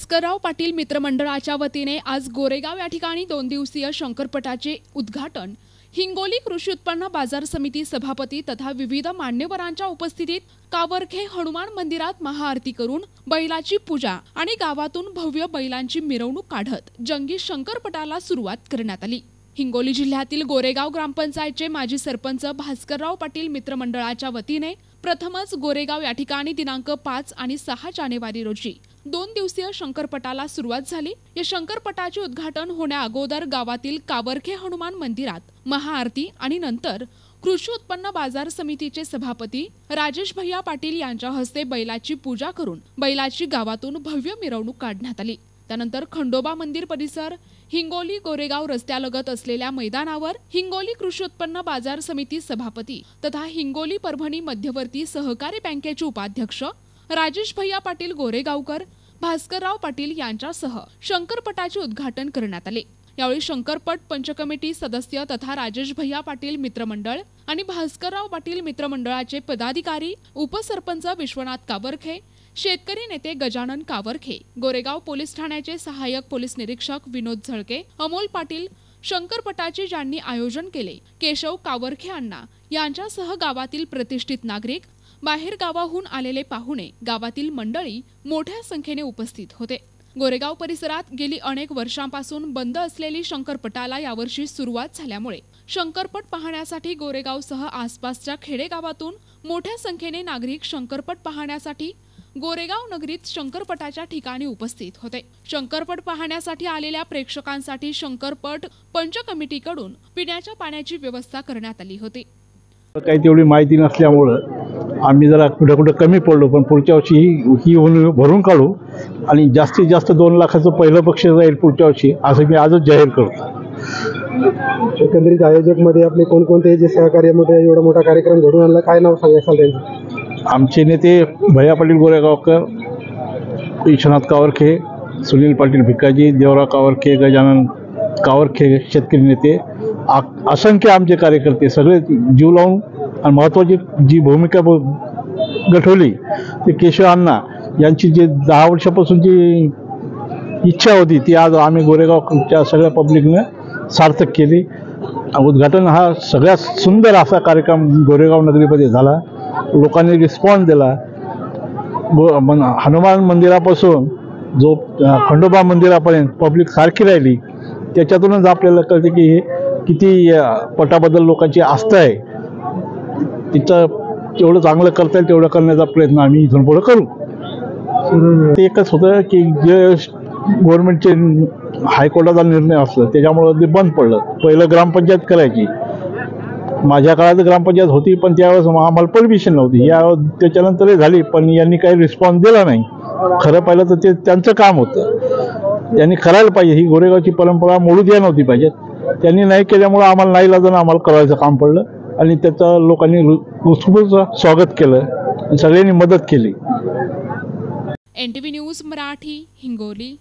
भास्करराव पाटील मित्रमंडळाच्या वतीने आज गोरेगाव या ठिकाणी 2 दिवसीय शंकरपटाचे उद्घाटन हिंगोली कृषी उत्पन्न बाजार समिती सभापती तथा विविध मान्यवरांच्या उपस्थितीत कावरखे हनुमान मंदिरात महाआरती करून बैलाची पूजा आणि गावातून भव्य बैलांची मिरवणूक काढत जंगी शंकरपटाला सुरुवात करण्यात आली। हिंगोली जिल्ह्यातील गोरेगाव ग्रामपंचायतचे माजी सरपंच भास्करराव पाटील मित्रमंडळाच्या वतीने प्रथमच गोरेगाव या ठिकाणी दिनांक 5 आणि 6 जानेवारी रोजी 2 दिवसीय शंकरपटाला सुरुवात झाली। या शंकरपटाचे उद्घाटन होण्या अगोदर गावातील कावरखे हनुमान मंदिरात महाआरती आणि नंतर कृषी उत्पन्न बाजार समितीचे सभापती राजेश भैया पाटील यांच्या हस्ते बैलाची पूजा करून बैलाची गावातून भव्य मिरवणूक काढण्यात आली। त्यानंतर खंडोबा मंदिर परिसर हिंगोली गोरेगाव रस्त्यालगत असलेल्या मैदानावर हिंगोली कृषी उत्पन्न बाजार समिती सभापती तथा हिंगोली परभणी मध्यवर्ती सहकारी बँकेचे उपाध्यक्ष राजेश भैया पाटील गोरेगावकर भास्करराव पाटील यांच्यासह शंकरपटाचे उद्घाटन करण्यात आले। यावेळी शंकरपट पंचकमिटी सदस्य तथा राजेश भैया पाटील मित्रमंडळ आणि भास्करराव पाटील मित्रमंडळाचे पदाधिकारी, उपसरपंच विश्वनाथ कावरखे, शेतकरी नेते गजानन कावरखे, गोरेगाव पोलीस ठाण्याचे सहाय्यक पोलीस निरीक्षक विनोद झळके, अमोल पाटील, शंकरपटाचे ज्यांनी आयोजन केले केशव कावरखे अण्णा यांच्यासह गावातील प्रतिष्ठित नागरिक, बाहेर गावाहून आलेले पाहुणे, गावातील मंडळी मोठ्या संख्येने उपस्थित होते। गोरेगाव परिसरात गेली अनेक वर्षांपासून बंद असलेली शंकरपटाला यावर्षी सुरुवात झाल्यामुळे शंकरपट पाहण्यासाठी गोरेगावसह आसपासच्या खेडेगावातून मोठ्या संख्येने नागरिक शंकरपट पाहण्यासाठी गोरेगाव नगरीत शंकरपटाच्या ठिकाणी उपस्थित होते। शंकरपट पाहण्यासाठी आलेल्या प्रेक्षकांसाठी शंकरपट पंचकमिटीकडून पिण्याच्या पाण्याची व्यवस्था करण्यात आली होती। काही तेवढी माहिती नसल्यामुळे आम्ही जरा कुठे कमी पडलो, पण पुढच्या वर्षी ही भरून काढू आणि जास्तीत जास्त 2 लाखाचं पहिलं बक्षीस राहील पुढच्या वर्षी, असं मी आजच जाहीर करतो। एकंदरीत आयोजकमध्ये आपले कोणकोणते जे सहकार्यामध्ये एवढा मोठा कार्यक्रम घडून आणला, काय नाव सांगाल त्यांचं? आमचे नेते भैया पाटील गोरेगावकर, विश्वनाथ कावरखे, सुनील पाटील भिकाजी, देवराव कावरखे, गजानन कावरखे, शेतकरी नेते, असंख्य आमचे कार्यकर्ते सगळे जीव लावून आणि महत्त्वाची जी भूमिका गठवली ते केशव अण्णा यांची जी 10 वर्षापासून जी इच्छा होती ती आज आम्ही गोरेगावच्या सगळ्या पब्लिकनं सार्थक केली। उद्घाटन हा सगळ्यात सुंदर असा कार्यक्रम गोरेगाव नगरीमध्ये झाला। लोकांनी रिस्पॉन्स दिला। हनुमान मंदिरापासून जो खंडोबा मंदिरापर्यंत पब्लिक सारखी राहिली, त्याच्यातूनच आपल्याला कळते की हे किती पटाबद्दल लोकांची आस्था आहे। तिचं जेवढं चांगलं करता येईल तेवढं करण्याचा प्रयत्न आम्ही इथून पुढे करू। ते एकच होतं की जे गव्हर्नमेंटचे हायकोर्टाचा निर्णय असला त्याच्यामुळं ते बंद पडलं। पहिलं ग्रामपंचायत करायची, माझ्या काळात ग्रामपंचायत होती पण त्यावेळेस आम्हाला परमिशन नव्हती, त्याच्यानंतरही झाली पण यांनी काही रिस्पॉन्स दिला नाही। खरं पाहिलं तर ते त्यांचं काम होतं, त्यांनी करायला पाहिजे। ही गोरेगावची परंपरा मोडू द्या नव्हती पाहिजे, त्यांनी नाही केल्यामुळं आम्हाला नाईलाजानं आम्हाला करायचं काम पडलं आणि त्याचं लोकांनी उत्स्फूर्त स्वागत केलं, सगळ्यांनी मदत केली। NTV news Marathi, Hingoli.